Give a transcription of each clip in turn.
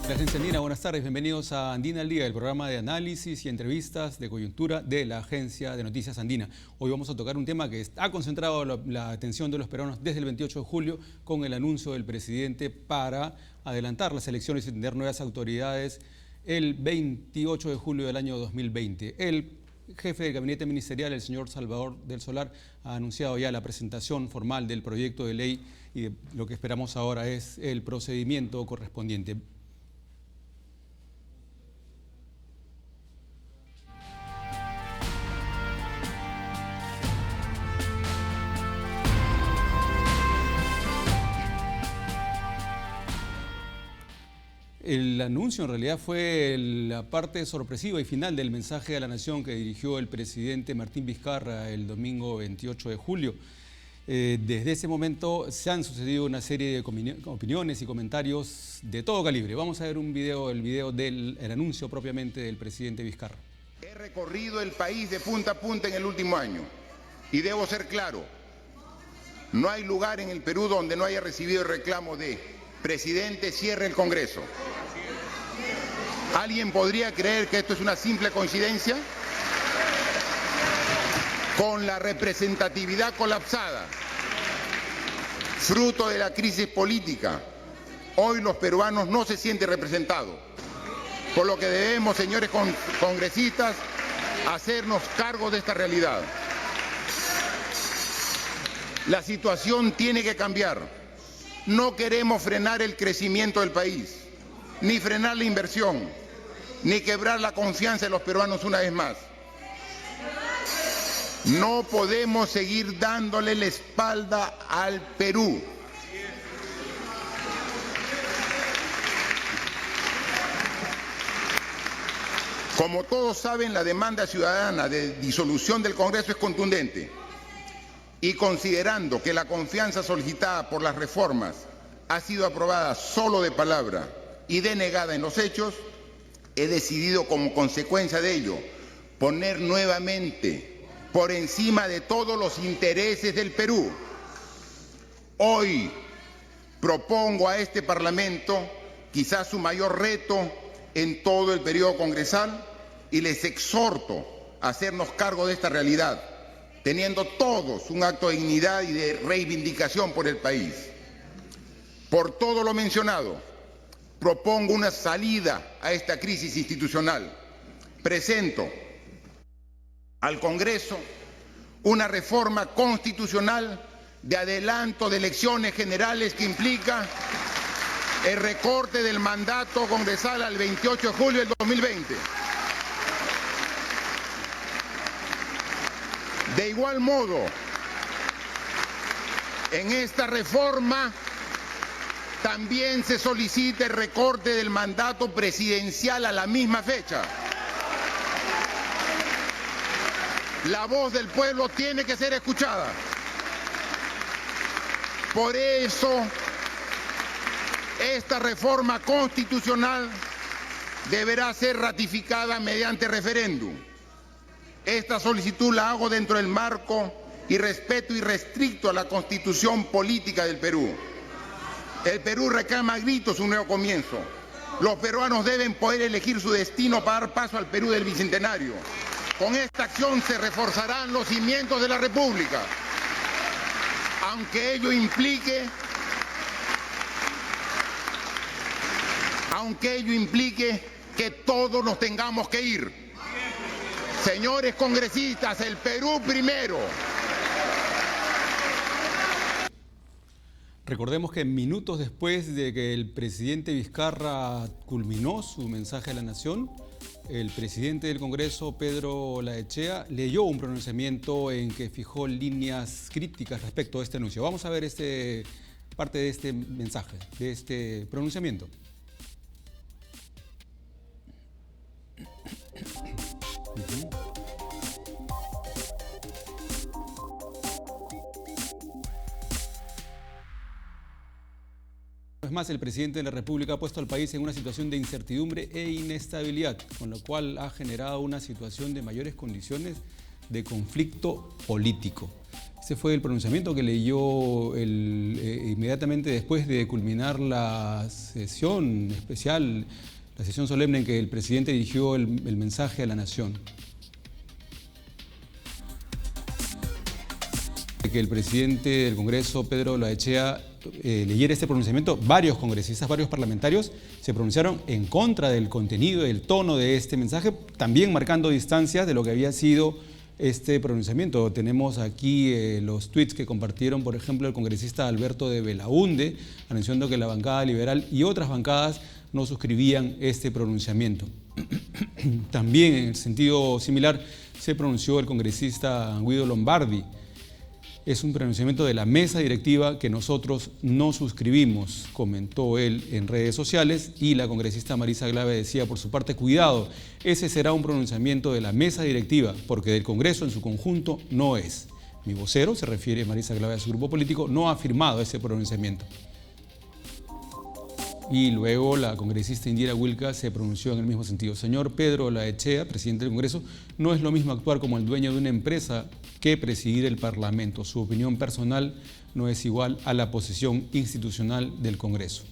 La Agencia Andina, buenas tardes, bienvenidos a Andina al Día, el programa de análisis y entrevistas de coyuntura de la Agencia de Noticias Andina. Hoy vamos a tocar un tema que ha concentrado la atención de los peruanos desde el 28 de julio con el anuncio del presidente para adelantar las elecciones y tener nuevas autoridades el 28 de julio del año 2020. El jefe del gabinete ministerial, el señor Salvador del Solar, ha anunciado ya la presentación formal del proyecto de ley y lo que esperamos ahora es el procedimiento correspondiente. El anuncio en realidad fue la parte sorpresiva y final del mensaje a la nación que dirigió el presidente Martín Vizcarra el domingo 28 de julio. Desde ese momento se han sucedido una serie de opiniones y comentarios de todo calibre. Vamos a ver el video del anuncio propiamente del presidente Vizcarra. He recorrido el país de punta a punta en el último año y debo ser claro, no hay lugar en el Perú donde no haya recibido el reclamo de presidente, cierre el Congreso. ¿Alguien podría creer que esto es una simple coincidencia? Con la representatividad colapsada, fruto de la crisis política, hoy los peruanos no se sienten representados. Por lo que debemos, señores congresistas, hacernos cargo de esta realidad. La situación tiene que cambiar. No queremos frenar el crecimiento del país, ni frenar la inversión, ni quebrar la confianza de los peruanos una vez más. No podemos seguir dándole la espalda al Perú. Como todos saben, la demanda ciudadana de disolución del Congreso es contundente. Y considerando que la confianza solicitada por las reformas ha sido aprobada solo de palabra y denegada en los hechos, he decidido como consecuencia de ello poner nuevamente por encima de todos los intereses del Perú. Hoy propongo a este Parlamento quizás su mayor reto en todo el periodo congresal y les exhorto a hacernos cargo de esta realidad, teniendo todos un acto de dignidad y de reivindicación por el país. Por todo lo mencionado, propongo una salida a esta crisis institucional. Presento al Congreso una reforma constitucional de adelanto de elecciones generales que implica el recorte del mandato congresal al 28 de julio del 2020. De igual modo, en esta reforma también se solicita el recorte del mandato presidencial a la misma fecha. La voz del pueblo tiene que ser escuchada. Por eso, esta reforma constitucional deberá ser ratificada mediante referéndum. Esta solicitud la hago dentro del marco y respeto irrestricto a la Constitución política del Perú. El Perú reclama a gritos un nuevo comienzo. Los peruanos deben poder elegir su destino para dar paso al Perú del Bicentenario. Con esta acción se reforzarán los cimientos de la República, aunque ello implique que todos nos tengamos que ir. Señores congresistas, el Perú primero. Recordemos que minutos después de que el presidente Vizcarra culminó su mensaje a la nación, el presidente del Congreso, Pedro Laechea, leyó un pronunciamiento en que fijó líneas críticas respecto a este anuncio. Vamos a ver parte de este mensaje, de este pronunciamiento. Es más, el presidente de la República ha puesto al país en una situación de incertidumbre e inestabilidad, con lo cual ha generado una situación de mayores condiciones de conflicto político. Este fue el pronunciamiento que leyó inmediatamente después de culminar la sesión especial, la sesión solemne en que el presidente dirigió el mensaje a la nación. Que el presidente del Congreso, Pedro Olaechea, leyera este pronunciamiento, varios congresistas, varios parlamentarios se pronunciaron en contra del contenido, del tono de este mensaje, también marcando distancias de lo que había sido este pronunciamiento. Tenemos aquí los tweets que compartieron, por ejemplo, el congresista Alberto de Belaúnde, anunciando que la bancada liberal y otras bancadas no suscribían este pronunciamiento. También en el sentido similar se pronunció el congresista Guido Lombardi. Es un pronunciamiento de la mesa directiva que nosotros no suscribimos, comentó él en redes sociales, y la congresista Marisa Glave decía por su parte: cuidado, ese será un pronunciamiento de la mesa directiva, porque del Congreso en su conjunto no es. Mi vocero, se refiere Marisa Glave a su grupo político, no ha firmado ese pronunciamiento. Y luego la congresista Indira Wilca se pronunció en el mismo sentido. Señor Pedro Olaechea, presidente del Congreso, no es lo mismo actuar como el dueño de una empresa que presidir el Parlamento. Su opinión personal no es igual a la posición institucional del Congreso.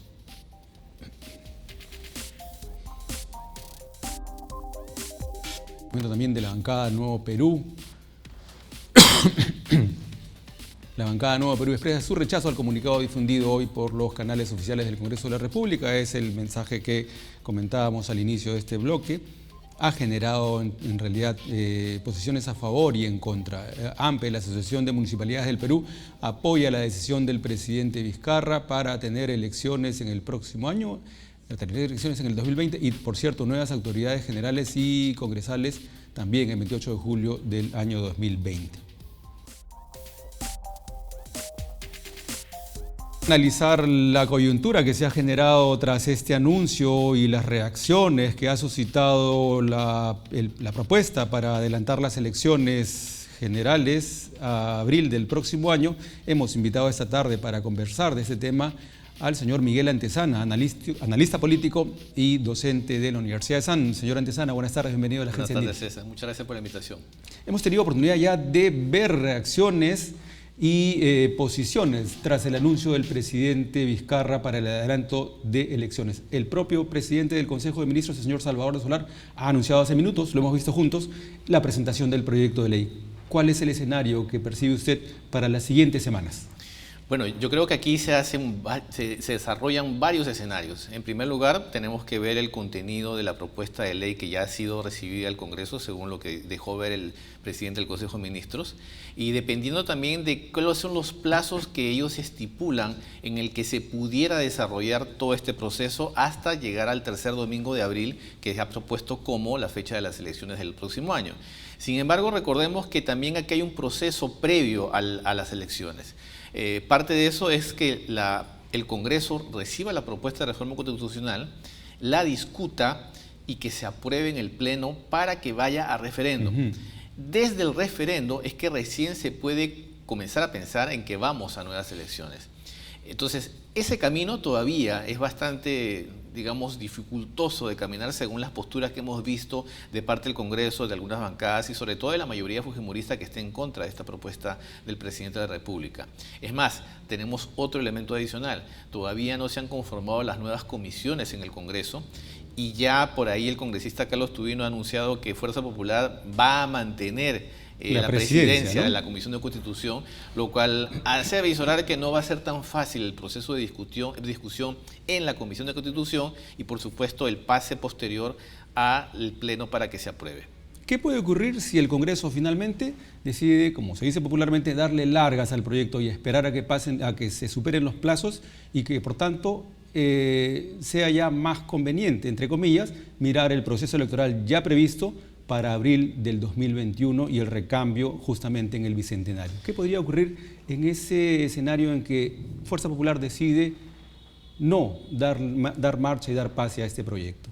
También de la bancada Nuevo Perú. La bancada Nuevo Perú expresa su rechazo al comunicado difundido hoy por los canales oficiales del Congreso de la República. Es el mensaje que comentábamos al inicio de este bloque. Ha generado en realidad posiciones a favor y en contra. AMPE, la Asociación de Municipalidades del Perú, apoya la decisión del presidente Vizcarra para tener elecciones en el próximo año, tener elecciones en el 2020 y, por cierto, nuevas autoridades generales y congresales también el 28 de julio del año 2020. Analizar la coyuntura que se ha generado tras este anuncio y las reacciones que ha suscitado la propuesta para adelantar las elecciones generales a abril del próximo año. Hemos invitado esta tarde para conversar de este tema al señor Miguel Antezana, analista político y docente de la Universidad de San. Señor Antezana, buenas tardes, bienvenido a la Agencia Buenas tardes, César. Muchas gracias por la invitación. Hemos tenido oportunidad ya de ver reacciones y posiciones tras el anuncio del presidente Vizcarra para el adelanto de elecciones. El propio presidente del Consejo de Ministros, el señor Salvador de Solar, ha anunciado hace minutos, lo hemos visto juntos, la presentación del proyecto de ley. ¿Cuál es el escenario que percibe usted para las siguientes semanas? Bueno, yo creo que aquí se desarrollan varios escenarios. En primer lugar, tenemos que ver el contenido de la propuesta de ley que ya ha sido recibida al Congreso, según lo que dejó ver el presidente del Consejo de Ministros, y dependiendo también de cuáles son los plazos que ellos estipulan en el que se pudiera desarrollar todo este proceso hasta llegar al tercer domingo de abril, que se ha propuesto como la fecha de las elecciones del próximo año. Sin embargo, recordemos que también aquí hay un proceso previo a las elecciones. Parte de eso es que el Congreso reciba la propuesta de reforma constitucional, la discuta y que se apruebe en el Pleno para que vaya a referéndum. Desde el referendo es que recién se puede comenzar a pensar en que vamos a nuevas elecciones. Entonces, ese camino todavía es bastante, digamos, dificultoso de caminar según las posturas que hemos visto de parte del Congreso, de algunas bancadas y sobre todo de la mayoría fujimorista que está en contra de esta propuesta del presidente de la República. Es más, tenemos otro elemento adicional. Todavía no se han conformado las nuevas comisiones en el Congreso y ya por ahí el congresista Carlos Tubino ha anunciado que Fuerza Popular va a mantener la presidencia, ¿no?, de la Comisión de Constitución, lo cual hace avisorar que no va a ser tan fácil el proceso de discusión en la Comisión de Constitución y, por supuesto, el pase posterior al Pleno para que se apruebe. ¿Qué puede ocurrir si el Congreso finalmente decide, como se dice popularmente, darle largas al proyecto y esperar a que se superen los plazos y que, por tanto, sea ya más conveniente, entre comillas, mirar el proceso electoral ya previsto para abril del 2021 y el recambio justamente en el Bicentenario? ¿Qué podría ocurrir en ese escenario en que Fuerza Popular decide no dar marcha y dar pase a este proyecto?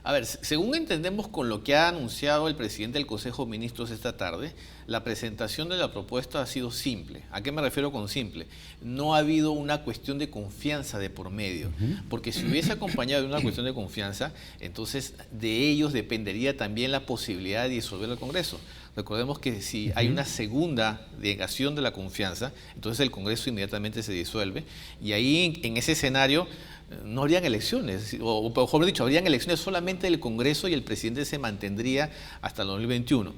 A ver, según entendemos con lo que ha anunciado el presidente del Consejo de Ministros esta tarde, la presentación de la propuesta ha sido simple. ¿A qué me refiero con simple? No ha habido una cuestión de confianza de por medio, porque si hubiese acompañado de una cuestión de confianza, entonces de ellos dependería también la posibilidad de disolver el Congreso. Recordemos que si hay una segunda negación de la confianza, entonces el Congreso inmediatamente se disuelve y ahí en ese escenario no habrían elecciones, o mejor dicho, habrían elecciones solamente del Congreso y el presidente se mantendría hasta el 2021.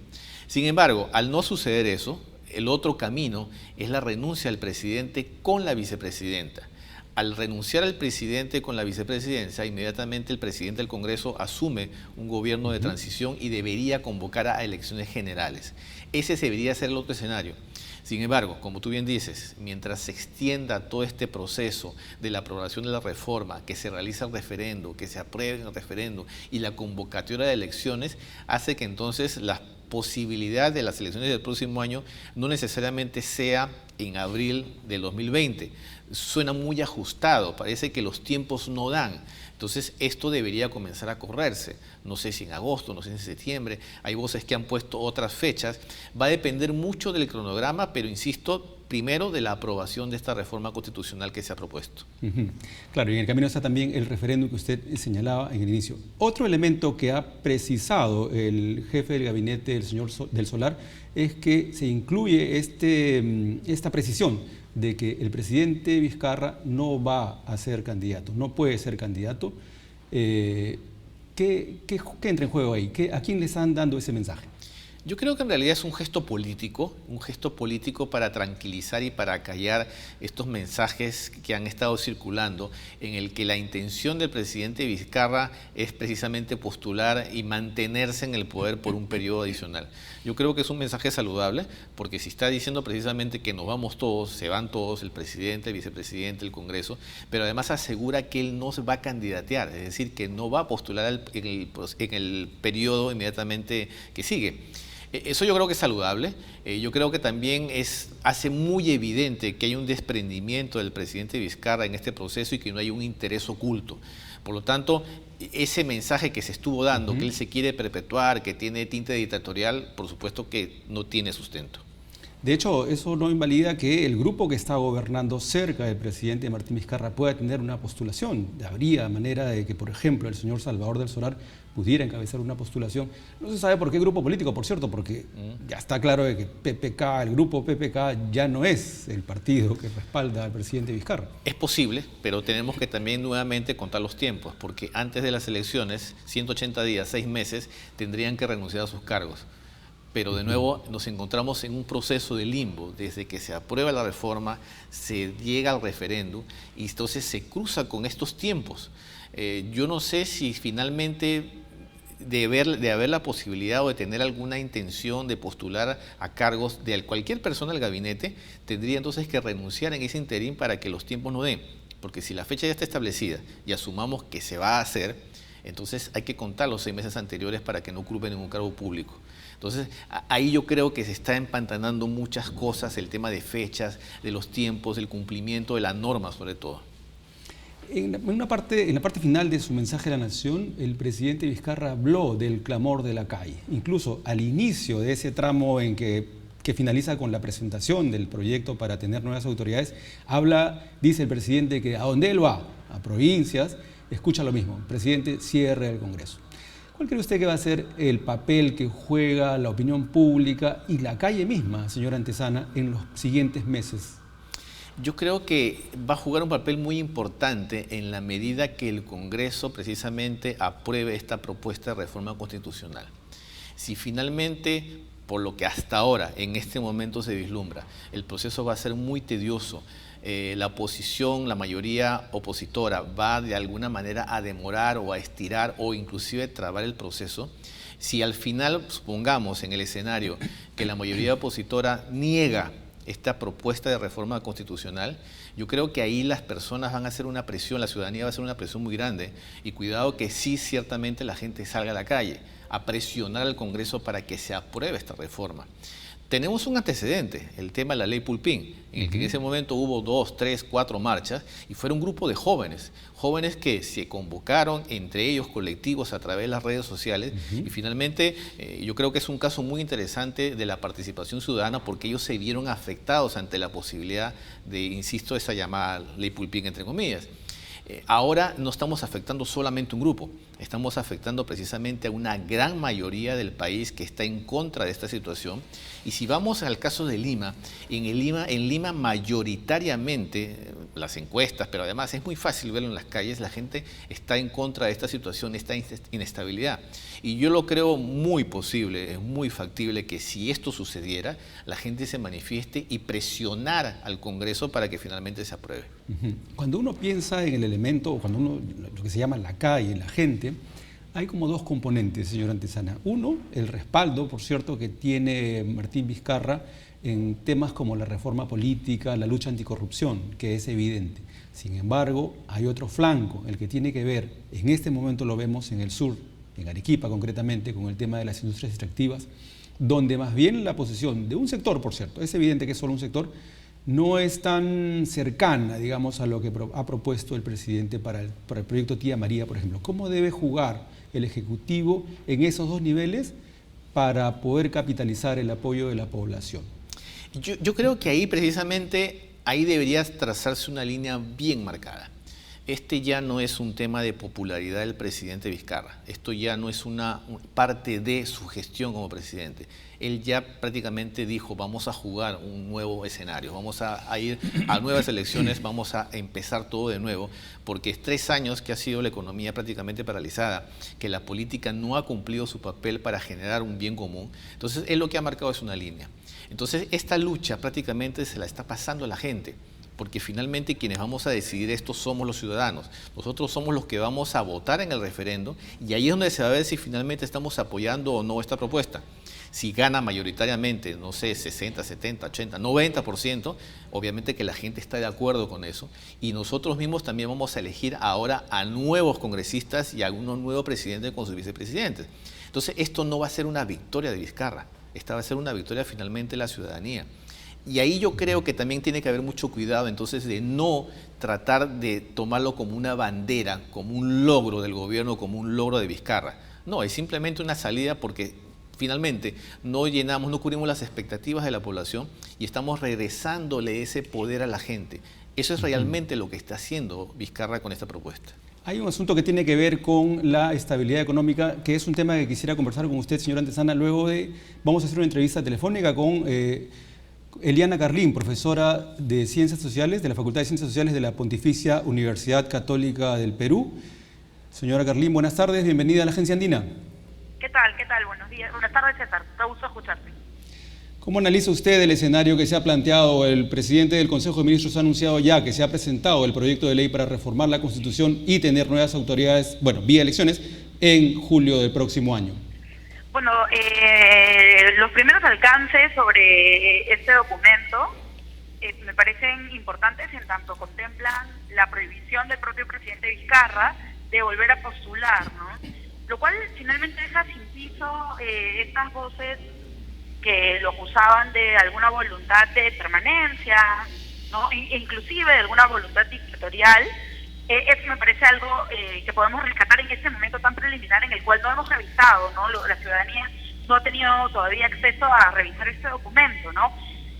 Sin embargo, al no suceder eso, el otro camino es la renuncia del presidente con la vicepresidenta. Al renunciar al presidente con la vicepresidencia, inmediatamente el presidente del Congreso asume un gobierno de transición y debería convocar a elecciones generales. Ese debería ser el otro escenario. Sin embargo, como tú bien dices, mientras se extienda todo este proceso de la aprobación de la reforma, que se realiza el referendo, que se apruebe el referendo y la convocatoria de elecciones, hace que entonces la posibilidad de las elecciones del próximo año no necesariamente sea en abril del 2020. Suena muy ajustado, parece que los tiempos no dan. Entonces esto debería comenzar a correrse. No sé si en agosto, no sé si en septiembre, hay voces que han puesto otras fechas. Va a depender mucho del cronograma, pero insisto, primero de la aprobación de esta reforma constitucional que se ha propuesto. Claro, y en el camino está también el referéndum que usted señalaba en el inicio. Otro elemento que ha precisado el jefe del gabinete, el señor del Solar, es que se incluye esta precisión de que el presidente Vizcarra no va a ser candidato, no puede ser candidato. ¿Qué entra en juego ahí? ¿A quién le están dando ese mensaje? Yo creo que en realidad es un gesto político para tranquilizar y para acallar estos mensajes que han estado circulando, en el que la intención del presidente Vizcarra es precisamente postular y mantenerse en el poder por un periodo adicional. Yo creo que es un mensaje saludable, porque si está diciendo precisamente que nos vamos todos, se van todos, el presidente, el vicepresidente, el Congreso, pero además asegura que él no se va a candidatear, es decir, que no va a postular en el periodo inmediatamente que sigue. Eso yo creo que es saludable. Yo creo que también hace muy evidente que hay un desprendimiento del presidente Vizcarra en este proceso y que no hay un interés oculto. Por lo tanto, ese mensaje que se estuvo dando, que él se quiere perpetuar, que tiene tinte dictatorial, por supuesto que no tiene sustento. De hecho, eso no invalida que el grupo que está gobernando cerca del presidente Martín Vizcarra pueda tener una postulación. Habría manera de que, por ejemplo, el señor Salvador del Solar pudiera encabezar una postulación. No se sabe por qué grupo político, por cierto, porque ya está claro de que PPK, el grupo PPK, ya no es el partido que respalda al presidente Vizcarra. Es posible, pero tenemos que también nuevamente contar los tiempos, porque antes de las elecciones, 180 días, 6 meses, tendrían que renunciar a sus cargos. Pero de nuevo nos encontramos en un proceso de limbo, desde que se aprueba la reforma, se llega al referéndum y entonces se cruza con estos tiempos. Yo no sé si finalmente de haber la posibilidad o de tener alguna intención de postular a cargos de cualquier persona del gabinete, tendría entonces que renunciar en ese interín para que los tiempos no den. Porque si la fecha ya está establecida y asumamos que se va a hacer, entonces hay que contar los 6 meses anteriores para que no ocupen ningún cargo público. Entonces, ahí yo creo que se está empantanando muchas cosas, el tema de fechas, de los tiempos, del cumplimiento de la norma sobre todo. En la parte final de su mensaje a la Nación, el presidente Vizcarra habló del clamor de la calle. Incluso al inicio de ese tramo en que finaliza con la presentación del proyecto para tener nuevas autoridades, dice el presidente que a donde él va, a provincias, escucha lo mismo: presidente, cierre el Congreso. ¿Cuál cree usted que va a ser el papel que juega la opinión pública y la calle misma, señora Antezana, en los siguientes meses? Yo creo que va a jugar un papel muy importante en la medida que el Congreso precisamente apruebe esta propuesta de reforma constitucional. Si finalmente, por lo que hasta ahora, en este momento se vislumbra, el proceso va a ser muy tedioso, la oposición, la mayoría opositora va de alguna manera a demorar o a estirar o inclusive trabar el proceso, si al final, supongamos en el escenario que la mayoría opositora niega esta propuesta de reforma constitucional, yo creo que ahí las personas van a hacer una presión, la ciudadanía va a hacer una presión muy grande, y cuidado que sí, ciertamente la gente salga a la calle a presionar al Congreso para que se apruebe esta reforma. Tenemos un antecedente, el tema de la ley Pulpín, en el que en ese momento hubo 2, 3, 4 marchas y fuera un grupo de jóvenes que se convocaron entre ellos colectivos a través de las redes sociales y finalmente yo creo que es un caso muy interesante de la participación ciudadana porque ellos se vieron afectados ante la posibilidad de, insisto, esa llamada ley Pulpín entre comillas. Ahora no estamos afectando solamente un grupo, estamos afectando precisamente a una gran mayoría del país que está en contra de esta situación. Y si vamos al caso de Lima, en Lima mayoritariamente, las encuestas, pero además es muy fácil verlo en las calles, la gente está en contra de esta situación, esta inestabilidad. Y yo lo creo muy posible, es muy factible que si esto sucediera, la gente se manifieste y presionar al Congreso para que finalmente se apruebe. Cuando uno piensa en el elemento, o cuando uno, lo que se llama la calle, la gente, hay como dos componentes, señor Antezana. Uno, el respaldo, por cierto, que tiene Martín Vizcarra en temas como la reforma política, la lucha anticorrupción, que es evidente. Sin embargo, hay otro flanco, el que tiene que ver, en este momento lo vemos en el sur, en Arequipa concretamente, con el tema de las industrias extractivas, donde más bien la posición de un sector, por cierto, es evidente que es solo un sector, no es tan cercana, digamos, a lo que ha propuesto el presidente para el proyecto Tía María, por ejemplo. ¿Cómo debe jugar el Ejecutivo en esos dos niveles para poder capitalizar el apoyo de la población? Yo creo que ahí precisamente, ahí debería trazarse una línea bien marcada. Este ya no es un tema de popularidad del presidente Vizcarra. Esto ya no es una parte de su gestión como presidente. Él ya prácticamente dijo, vamos a jugar un nuevo escenario, vamos a ir a nuevas elecciones, vamos a empezar todo de nuevo, porque es 3 años que ha sido la economía prácticamente paralizada, que la política no ha cumplido su papel para generar un bien común. Entonces, él lo que ha marcado es una línea. Entonces, esta lucha prácticamente se la está pasando a la gente, porque finalmente quienes vamos a decidir esto somos los ciudadanos. Nosotros somos los que vamos a votar en el referendo y ahí es donde se va a ver si finalmente estamos apoyando o no esta propuesta. Si gana mayoritariamente, no sé, 60, 70, 80, 90%, obviamente que la gente está de acuerdo con eso. Y nosotros mismos también vamos a elegir ahora a nuevos congresistas y a unos nuevos presidentes con sus vicepresidentes. Entonces, esto no va a ser una victoria de Vizcarra, esta va a ser una victoria finalmente de la ciudadanía. Y ahí yo creo que también tiene que haber mucho cuidado entonces de no tratar de tomarlo como una bandera, como un logro del gobierno, como un logro de Vizcarra. No, es simplemente una salida porque finalmente no cubrimos las expectativas de la población y estamos regresándole ese poder a la gente. Eso es realmente lo que está haciendo Vizcarra con esta propuesta. Hay un asunto que tiene que ver con la estabilidad económica, que es un tema que quisiera conversar con usted, señor Antezana. Vamos a hacer una entrevista telefónica con Eliana Carlín, profesora de Ciencias Sociales, de la Facultad de Ciencias Sociales de la Pontificia Universidad Católica del Perú. Señora Carlín, buenas tardes, bienvenida a la Agencia Andina. ¿Qué tal? ¿Qué tal? Buenos días. Buenas tardes, César. Me gusta escucharte. ¿Cómo analiza usted el escenario que se ha planteado? El presidente del Consejo de Ministros ha anunciado ya que se ha presentado el proyecto de ley para reformar la Constitución y tener nuevas autoridades, vía elecciones, en julio del próximo año. Bueno, los primeros alcances sobre este documento me parecen importantes en tanto contemplan la prohibición del propio presidente Vizcarra de volver a postular, ¿no? Lo cual finalmente deja sin piso estas voces que lo acusaban de alguna voluntad de permanencia, ¿no? Inclusive de alguna voluntad dictatorial. Eso me parece algo que podemos rescatar en este momento tan preliminar en el cual no hemos revisado, ¿no? La ciudadanía no ha tenido todavía acceso a revisar este documento, ¿no?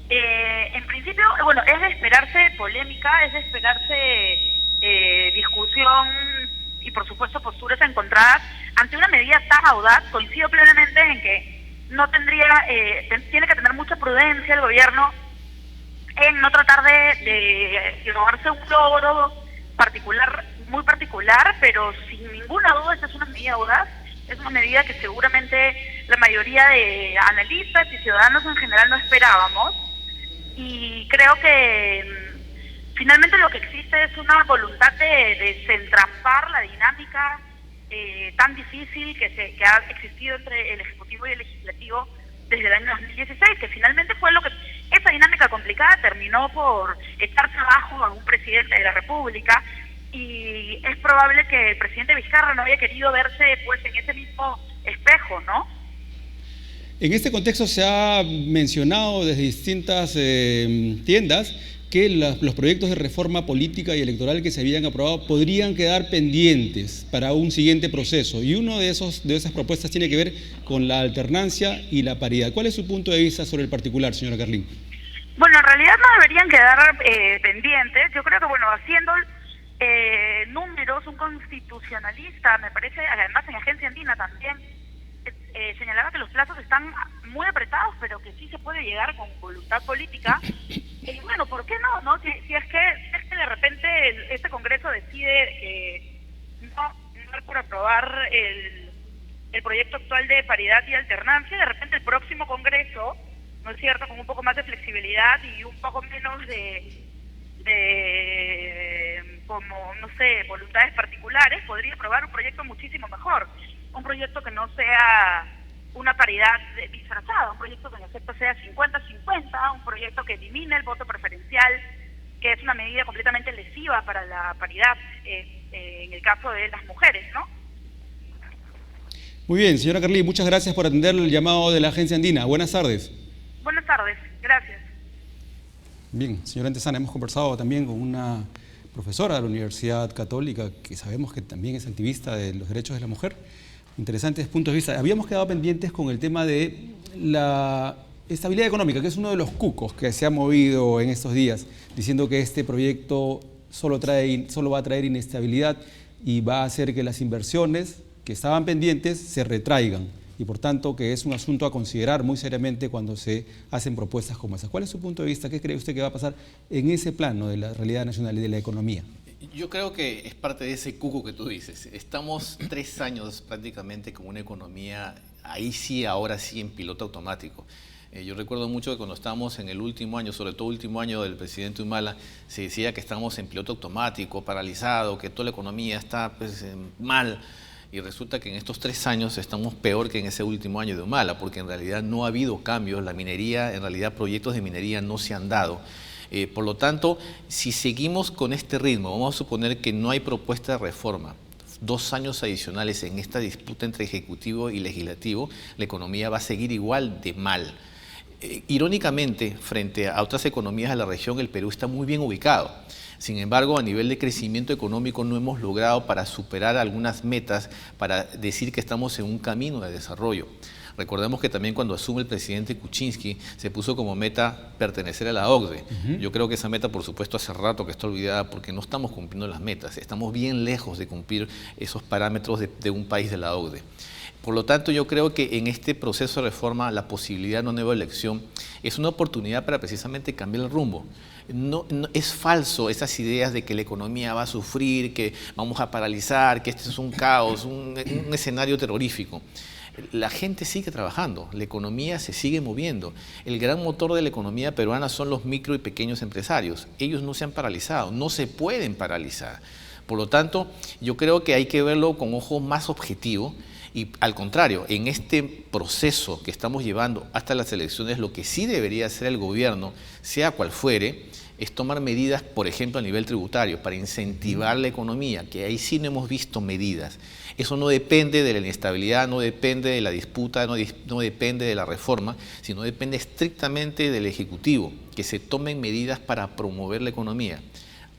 En principio, bueno, es de esperarse polémica, es de esperarse discusión y por supuesto posturas encontradas ante una medida tan audaz. Coincido plenamente en que no tiene que tener mucha prudencia el gobierno en no tratar de robarse un logro muy particular, pero sin ninguna duda esta es una medida audaz, es una medida que seguramente la mayoría de analistas y ciudadanos en general no esperábamos, y creo que finalmente lo que existe es una voluntad de desentrampar la dinámica tan difícil que ha existido entre el Ejecutivo y el Legislativo desde el año 2016, que finalmente fue esa dinámica complicada terminó por echarse abajo a un presidente de la República, y es probable que el presidente Vizcarra no había querido verse pues en ese mismo espejo, ¿no? En este contexto se ha mencionado desde distintas tiendas que los proyectos de reforma política y electoral que se habían aprobado podrían quedar pendientes para un siguiente proceso, y uno de esas propuestas tiene que ver con la alternancia y la paridad. ¿Cuál es su punto de vista sobre el particular, señora Carlín? Bueno, en realidad no deberían quedar pendientes. Yo creo que, bueno, haciendo números, un constitucionalista, me parece, además en Agencia Andina también, señalaba que los plazos están muy apretados, pero que sí se puede llegar con voluntad política. Y bueno, ¿por qué no? Si es que de repente este Congreso decide no por aprobar el proyecto actual de paridad y alternancia, de repente el próximo Congreso, ¿no es cierto?, con un poco más de flexibilidad y un poco menos de como, no sé, voluntades particulares, podría aprobar un proyecto muchísimo mejor. Un proyecto que no sea una paridad disfrazada, un proyecto que en efecto sea 50-50, un proyecto que elimine el voto preferencial, que es una medida completamente lesiva para la paridad en el caso de las mujeres, ¿no? Muy bien, señora Carlí, muchas gracias por atender el llamado de la Agencia Andina. Buenas tardes. Buenas tardes, gracias. Bien, señora Antesana, hemos conversado también con una profesora de la Universidad Católica que sabemos que también es activista de los derechos de la mujer. Interesantes puntos de vista. Habíamos quedado pendientes con el tema de la estabilidad económica, que es uno de los cucos que se ha movido en estos días, diciendo que este proyecto solo va a traer inestabilidad y va a hacer que las inversiones que estaban pendientes se retraigan y por tanto que es un asunto a considerar muy seriamente cuando se hacen propuestas como esa. ¿Cuál es su punto de vista? ¿Qué cree usted que va a pasar en ese plano de la realidad nacional y de la economía? Yo creo que es parte de ese cuco que tú dices. Estamos 3 años prácticamente con una economía, ahora sí, en piloto automático. Yo recuerdo mucho que cuando estábamos en el último año, sobre todo el último año del presidente Humala, se decía que estábamos en piloto automático, paralizado, que toda la economía está mal. Y resulta que en estos 3 años estamos peor que en ese último año de Humala, porque en realidad no ha habido cambios, la minería, en realidad proyectos de minería no se han dado. Por lo tanto, si seguimos con este ritmo, vamos a suponer que no hay propuesta de reforma, 2 años adicionales en esta disputa entre Ejecutivo y Legislativo, la economía va a seguir igual de mal. Irónicamente, frente a otras economías de la región, el Perú está muy bien ubicado. Sin embargo, a nivel de crecimiento económico no hemos logrado para superar algunas metas, para decir que estamos en un camino de desarrollo. Recordemos que también cuando asume el presidente Kuczynski se puso como meta pertenecer a la OCDE. Yo creo que esa meta, por supuesto, hace rato que está olvidada porque no estamos cumpliendo las metas. Estamos bien lejos de cumplir esos parámetros de un país de la OCDE. Por lo tanto, yo creo que en este proceso de reforma la posibilidad de una nueva elección es una oportunidad para precisamente cambiar el rumbo. No, es falso esas ideas de que la economía va a sufrir, que vamos a paralizar, que este es un caos, un escenario terrorífico. La gente sigue trabajando, la economía se sigue moviendo. El gran motor de la economía peruana son los micro y pequeños empresarios. Ellos no se han paralizado, no se pueden paralizar. Por lo tanto, yo creo que hay que verlo con ojo más objetivo. Y al contrario, en este proceso que estamos llevando hasta las elecciones, lo que sí debería hacer el gobierno, sea cual fuere, es tomar medidas, por ejemplo, a nivel tributario, para incentivar la economía, que ahí sí no hemos visto medidas. Eso no depende de la inestabilidad, no depende de la disputa, no depende de la reforma, sino depende estrictamente del Ejecutivo, que se tomen medidas para promover la economía.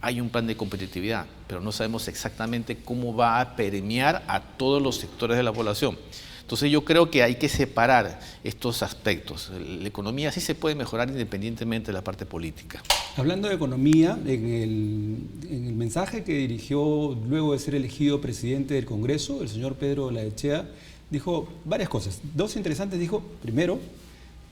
Hay un plan de competitividad, pero no sabemos exactamente cómo va a permear a todos los sectores de la población. Entonces yo creo que hay que separar estos aspectos. La economía sí se puede mejorar independientemente de la parte política. Hablando de economía, en el mensaje que dirigió luego de ser elegido presidente del Congreso, el señor Pedro Olaechea dijo varias cosas. 2 interesantes, dijo, primero,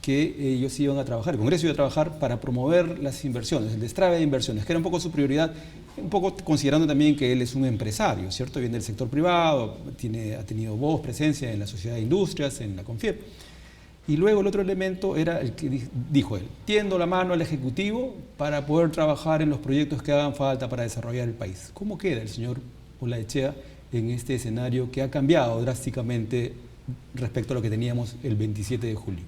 que ellos iban a trabajar, el Congreso iba a trabajar para promover las inversiones, el destrave de inversiones, que era un poco su prioridad, un poco considerando también que él es un empresario, ¿cierto? Viene del sector privado, ha tenido voz, presencia en la Sociedad de Industrias, en la CONFIEP. Y luego el otro elemento era el que dijo él, tiendo la mano al Ejecutivo para poder trabajar en los proyectos que hagan falta para desarrollar el país. ¿Cómo queda el señor Olaechea en este escenario que ha cambiado drásticamente respecto a lo que teníamos el 27 de julio?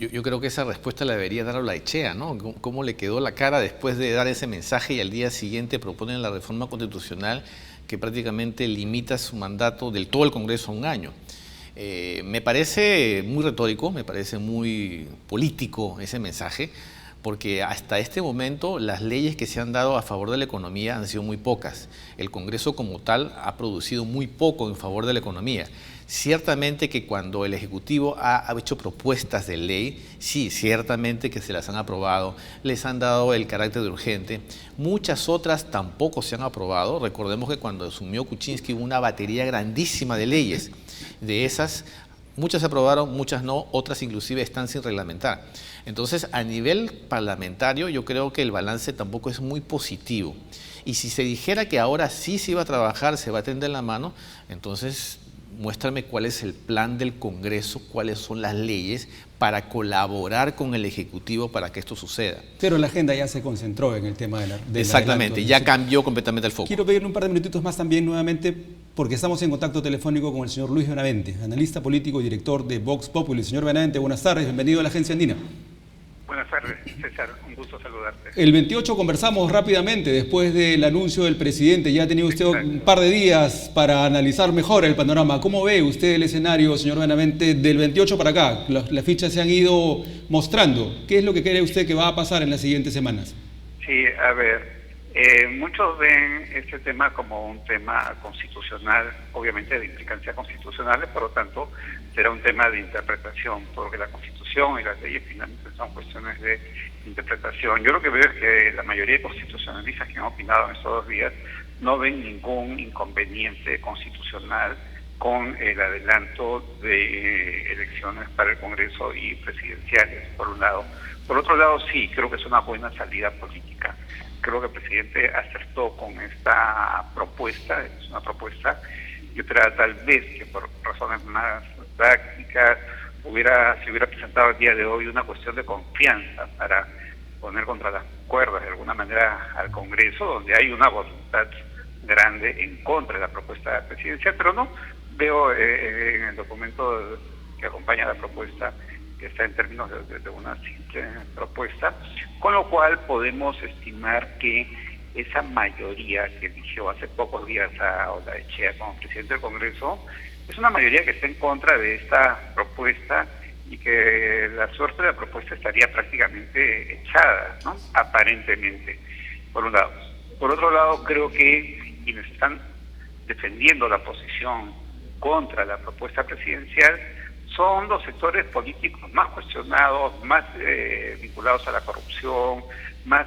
Yo creo que esa respuesta la debería dar Olaechea, ¿no? ¿Cómo le quedó la cara después de dar ese mensaje y al día siguiente proponen la reforma constitucional que prácticamente limita su mandato del todo el Congreso a 1 año? Me parece muy retórico, me parece muy político ese mensaje, porque hasta este momento las leyes que se han dado a favor de la economía han sido muy pocas. El Congreso como tal ha producido muy poco en favor de la economía. Ciertamente que cuando el Ejecutivo ha hecho propuestas de ley, sí, ciertamente que se las han aprobado, les han dado el carácter de urgente. Muchas otras tampoco se han aprobado. Recordemos que cuando asumió Kuczynski hubo una batería grandísima de leyes. De esas, muchas se aprobaron, muchas no, otras inclusive están sin reglamentar. Entonces, a nivel parlamentario, yo creo que el balance tampoco es muy positivo. Y si se dijera que ahora sí se iba a trabajar, se va a tender la mano, entonces muéstrame cuál es el plan del Congreso, cuáles son las leyes para colaborar con el Ejecutivo para que esto suceda. Pero la agenda ya se concentró en el tema de la... Exactamente, ya cambió completamente el foco. Quiero pedirle un par de minutitos más también nuevamente, porque estamos en contacto telefónico con el señor Luis Benavente, analista político y director de Vox Populi. Señor Benavente, buenas tardes, bienvenido a la Agencia Andina. Buenas tardes, César, un gusto saludarte. El 28 conversamos rápidamente después del anuncio del presidente. Ya ha tenido usted un par de días para analizar mejor el panorama. ¿Cómo ve usted el escenario, señor Benavente, del 28 para acá? Las fichas se han ido mostrando. ¿Qué es lo que cree usted que va a pasar en las siguientes semanas? Sí, a ver, muchos ven este tema como un tema constitucional, obviamente de implicancia constitucional, por lo tanto será un tema de interpretación, porque la Constitución y las leyes finalmente son cuestiones de interpretación. Yo lo que veo es que la mayoría de constitucionalistas que han opinado en estos 2 días no ven ningún inconveniente constitucional con el adelanto de elecciones para el Congreso y presidenciales, por un lado. Por otro lado, sí, creo que es una buena salida política. Creo que el presidente acertó con esta propuesta, es una propuesta, y otra tal vez que por razones más prácticas se hubiera presentado el día de hoy una cuestión de confianza para poner contra las cuerdas de alguna manera al Congreso, donde hay una voluntad grande en contra de la propuesta presidencial, pero no veo en el documento que acompaña a la propuesta que está en términos de una simple propuesta, con lo cual podemos estimar que esa mayoría que eligió hace pocos días a Olaechea como presidente del Congreso es una mayoría que está en contra de esta propuesta y que la suerte de la propuesta estaría prácticamente echada, ¿no? Aparentemente, por un lado. Por otro lado, creo que quienes están defendiendo la posición contra la propuesta presidencial son los sectores políticos más cuestionados, más vinculados a la corrupción, más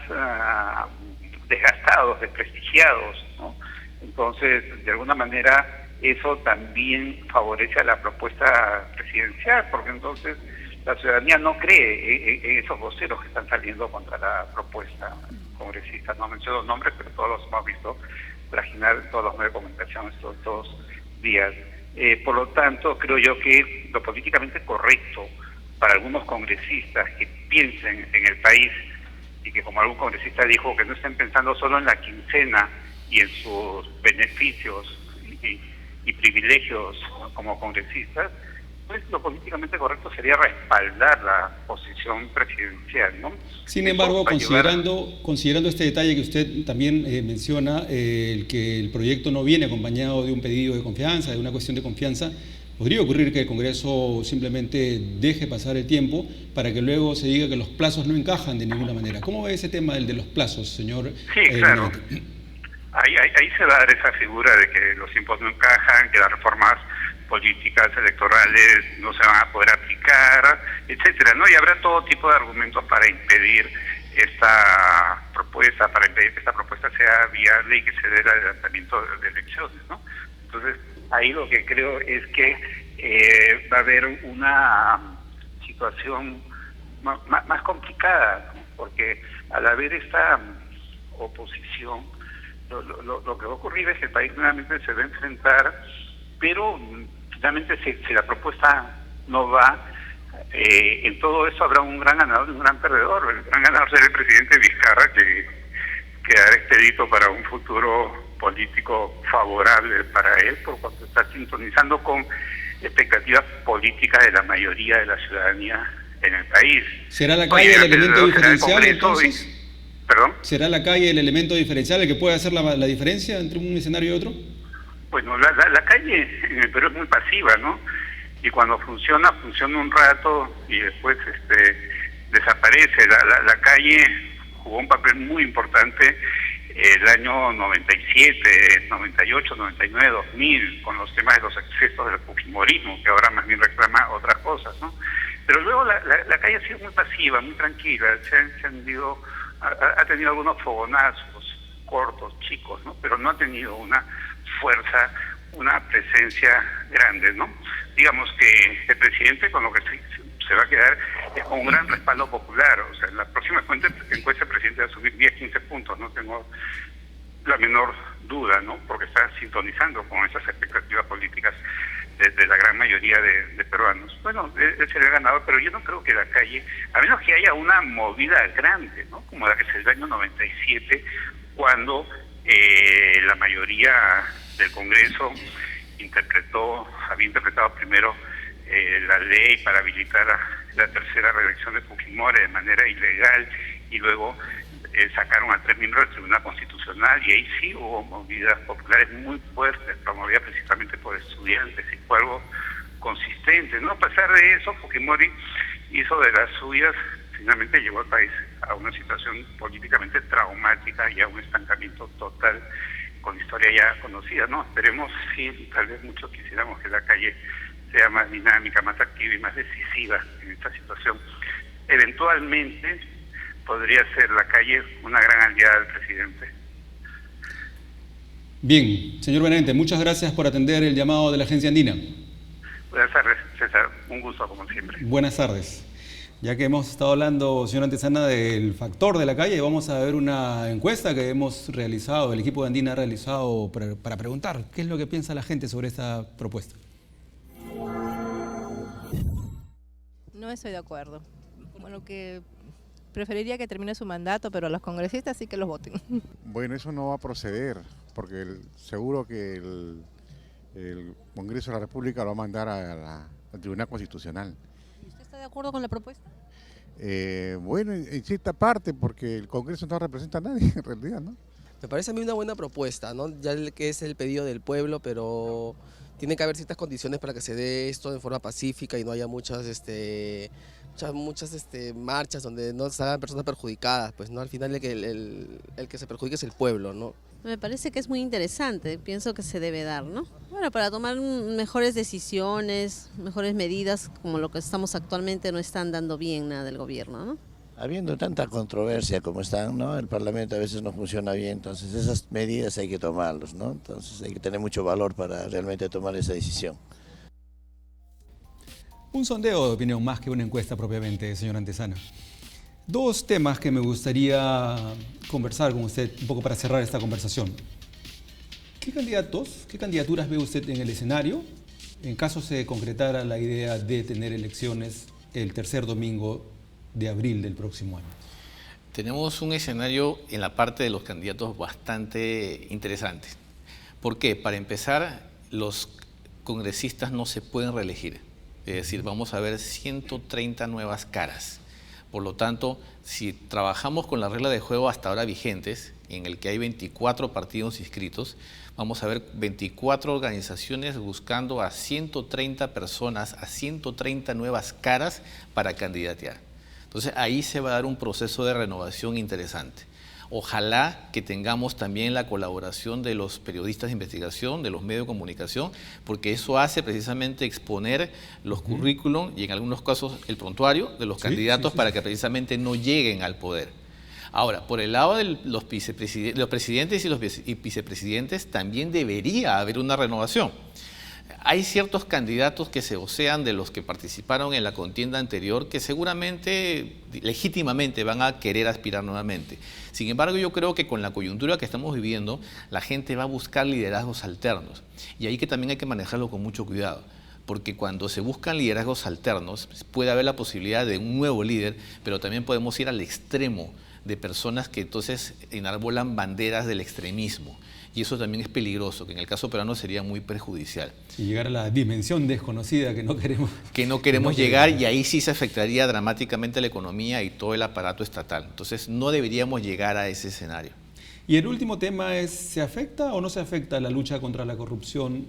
desgastados, desprestigiados, ¿no? Entonces, de alguna manera, eso también favorece a la propuesta presidencial, porque entonces la ciudadanía no cree en esos voceros que están saliendo contra la propuesta congresista. No menciono los nombres, pero todos los hemos visto trajinar todos los medios de comunicación estos 2 días. Por lo tanto, creo yo que lo políticamente correcto para algunos congresistas que piensen en el país y que, como algún congresista dijo, que no estén pensando solo en la quincena y en sus beneficios y privilegios como congresistas, pues lo políticamente correcto sería respaldar la posición presidencial, ¿no? Sin embargo, considerando este detalle que usted también menciona, el que el proyecto no viene acompañado de un pedido de confianza, de una cuestión de confianza, podría ocurrir que el Congreso simplemente deje pasar el tiempo para que luego se diga que los plazos no encajan de ninguna manera. ¿Cómo ve ese tema, el de los plazos, señor? Sí, claro. Ahí se va a dar esa figura de que los tiempos no encajan, que las reformas políticas electorales no se van a poder aplicar, etcétera, ¿no? Y habrá todo tipo de argumentos para impedir esta propuesta, para impedir que esta propuesta sea viable y que se dé el adelantamiento de elecciones, ¿no? Entonces, ahí lo que creo es que va a haber una situación más complicada, ¿no? Porque al haber esta oposición, lo que va a ocurrir es que el país nuevamente se va a enfrentar, pero finalmente si la propuesta no va, en todo eso habrá un gran ganador y un gran perdedor. El gran ganador será el presidente Vizcarra, que quedará expedito para un futuro político favorable para él, por cuanto está sintonizando con expectativas políticas de la mayoría de la ciudadanía en el país. ¿Será la calle el elemento diferencial entonces? ¿Perdón? ¿Será la calle el elemento diferencial el que puede hacer la diferencia entre un escenario y otro? Bueno, la calle en el Perú es muy pasiva, ¿no? Y cuando funciona un rato y después desaparece. La calle jugó un papel muy importante el año 97, 98, 99, 2000, con los temas de los excesos del fujimorismo, que ahora más bien reclama otras cosas, ¿no? Pero luego la calle ha sido muy pasiva, muy tranquila, ha tenido algunos fogonazos cortos, chicos, ¿no? Pero no ha tenido una fuerza, una presencia grande, ¿no? Digamos que el presidente con lo que se va a quedar es con un gran respaldo popular. O sea, en la próxima encuesta el presidente va a subir 10, 15 puntos, no tengo la menor duda, ¿no? Porque está sintonizando con esas expectativas políticas de la gran mayoría de peruanos. Bueno, él será el ganador, pero yo no creo que la calle, a menos que haya una movida grande, ¿no? Como la que se dio el año 97, cuando la mayoría del Congreso había interpretado primero la ley para habilitar la tercera reelección de Fujimori de manera ilegal, y luego sacaron a 3 miembros del Tribunal Constitucional, y ahí sí hubo movidas populares muy fuertes, promovidas principalmente por estudiantes, y fue algo consistente, ¿no? A pesar de eso, Fujimori hizo de las suyas, finalmente llevó al país a una situación políticamente traumática y a un estancamiento total, con historia ya conocida, ¿no? Esperemos, sí, tal vez muchos quisiéramos que la calle sea más dinámica, más activa y más decisiva en esta situación. Eventualmente podría ser la calle una gran aliada del presidente. Bien, señor Benavente, muchas gracias por atender el llamado de la Agencia Andina. Buenas tardes, César. Un gusto, como siempre. Buenas tardes. Ya que hemos estado hablando, señor Antesana, del factor de la calle, vamos a ver una encuesta que hemos realizado, el equipo de Andina ha realizado para preguntar qué es lo que piensa la gente sobre esta propuesta. No estoy de acuerdo. Bueno, que preferiría que termine su mandato, pero los congresistas sí que los voten. Bueno, eso no va a proceder, porque seguro que el Congreso de la República lo va a mandar al Tribunal Constitucional. ¿Usted está de acuerdo con la propuesta? Bueno, en cierta parte, porque el Congreso no representa a nadie, en realidad, ¿no? Me parece a mí una buena propuesta, ¿no? Ya que es el pedido del pueblo, pero tiene que haber ciertas condiciones para que se dé esto de forma pacífica y no haya muchas marchas donde no se hagan personas perjudicadas, pues, ¿no? Al final el que se perjudica es el pueblo, ¿no? Me parece que es muy interesante, pienso que se debe dar, ¿no? Bueno, para tomar mejores decisiones, mejores medidas, como lo que estamos actualmente, no están dando bien nada del gobierno, ¿no? Habiendo tanta controversia como están, ¿no? El Parlamento a veces no funciona bien, entonces esas medidas hay que tomarlas, ¿no? Entonces hay que tener mucho valor para realmente tomar esa decisión. Un sondeo de opinión más que una encuesta propiamente, señor Antesana. Dos temas que me gustaría conversar con usted un poco para cerrar esta conversación. ¿Qué candidaturas ve usted en el escenario en caso se concretara la idea de tener elecciones el tercer domingo de abril del próximo año? Tenemos un escenario en la parte de los candidatos bastante interesante. ¿Por qué? Para empezar, los congresistas no se pueden reelegir. Es decir, vamos a ver 130 nuevas caras. Por lo tanto, si trabajamos con la regla de juego hasta ahora vigentes, en el que hay 24 partidos inscritos, vamos a ver 24 organizaciones buscando a 130 personas, a 130 nuevas caras para candidatear. Entonces ahí se va a dar un proceso de renovación interesante. Ojalá que tengamos también la colaboración de los periodistas de investigación, de los medios de comunicación, porque eso hace precisamente exponer los currículum y en algunos casos el prontuario de los candidatos para que precisamente no lleguen al poder. Ahora, por el lado de los presidentes y los vicepresidentes también debería haber una renovación. Hay ciertos candidatos que se osean de los que participaron en la contienda anterior que seguramente, legítimamente, van a querer aspirar nuevamente. Sin embargo, yo creo que con la coyuntura que estamos viviendo, la gente va a buscar liderazgos alternos. Y ahí que también hay que manejarlo con mucho cuidado. Porque cuando se buscan liderazgos alternos, puede haber la posibilidad de un nuevo líder, pero también podemos ir al extremo de personas que entonces enarbolan banderas del extremismo. Y eso también es peligroso, que en el caso peruano sería muy perjudicial. Y llegar a la dimensión desconocida que no queremos. Que no queremos llegar, y ahí sí se afectaría dramáticamente la economía y todo el aparato estatal. Entonces no deberíamos llegar a ese escenario. Y el último tema es, ¿se afecta o no se afecta la lucha contra la corrupción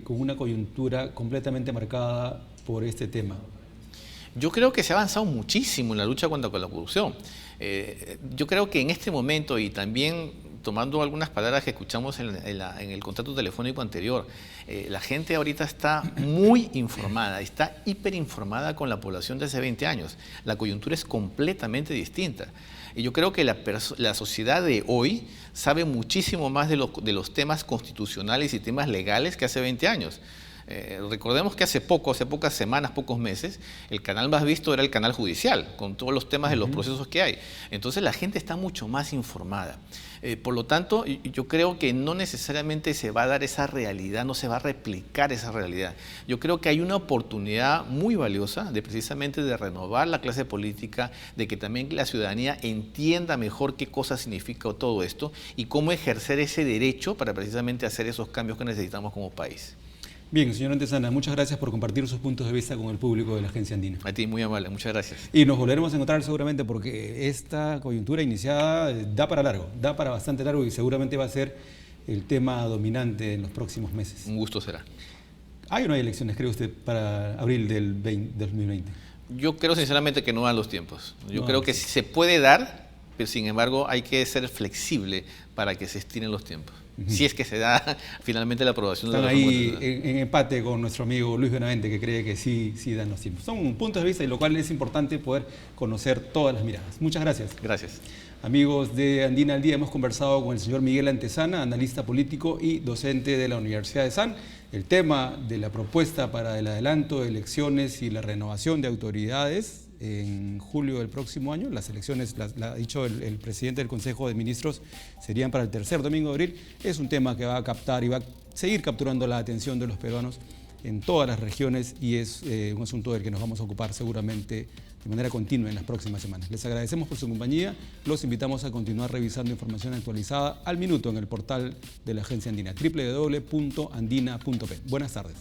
con una coyuntura completamente marcada por este tema? Yo creo que se ha avanzado muchísimo en la lucha contra la corrupción. Yo creo que en este momento, y también tomando algunas palabras que escuchamos en el contrato telefónico anterior, la gente ahorita está muy informada, está hiperinformada con la población de hace 20 años. La coyuntura es completamente distinta. Y yo creo que la sociedad de hoy sabe muchísimo más de los temas constitucionales y temas legales que hace 20 años. Recordemos que hace pocas semanas, pocos meses, el canal más visto era el canal judicial, con todos los temas de los procesos que hay. Entonces la gente está mucho más informada. Por lo tanto, yo creo que no necesariamente se va a dar esa realidad, no se va a replicar esa realidad. Yo creo que hay una oportunidad muy valiosa de precisamente de renovar la clase política, de que también la ciudadanía entienda mejor qué cosa significa todo esto y cómo ejercer ese derecho para precisamente hacer esos cambios que necesitamos como país. Bien, señor Antezana, muchas gracias por compartir sus puntos de vista con el público de la Agencia Andina. A ti, muy amable, muchas gracias. Y nos volveremos a encontrar seguramente porque esta coyuntura iniciada da para largo, da para bastante largo y seguramente va a ser el tema dominante en los próximos meses. Un gusto será. ¿Hay o no hay elecciones, cree usted, para abril del 2020? Yo creo sinceramente que no dan los tiempos. Yo no, creo que se puede dar, pero sin embargo hay que ser flexible para que se estiren los tiempos. Si es que se da finalmente la aprobación de la reforma. Están ahí en empate con nuestro amigo Luis Benavente, que cree que sí dan los tiempos. Son puntos de vista y lo cual es importante poder conocer todas las miradas. Muchas gracias. Gracias. Amigos de Andina al Día, hemos conversado con el señor Miguel Antezana, analista político y docente de la Universidad de SAN. El tema de la propuesta para el adelanto de elecciones y la renovación de autoridades en julio del próximo año. Las elecciones, ha dicho el presidente del Consejo de Ministros, serían para el tercer domingo de abril. Es un tema que va a captar y va a seguir capturando la atención de los peruanos en todas las regiones y es un asunto del que nos vamos a ocupar seguramente de manera continua en las próximas semanas. Les agradecemos por su compañía. Los invitamos a continuar revisando información actualizada al minuto en el portal de la Agencia Andina, www.andina.p. Buenas tardes.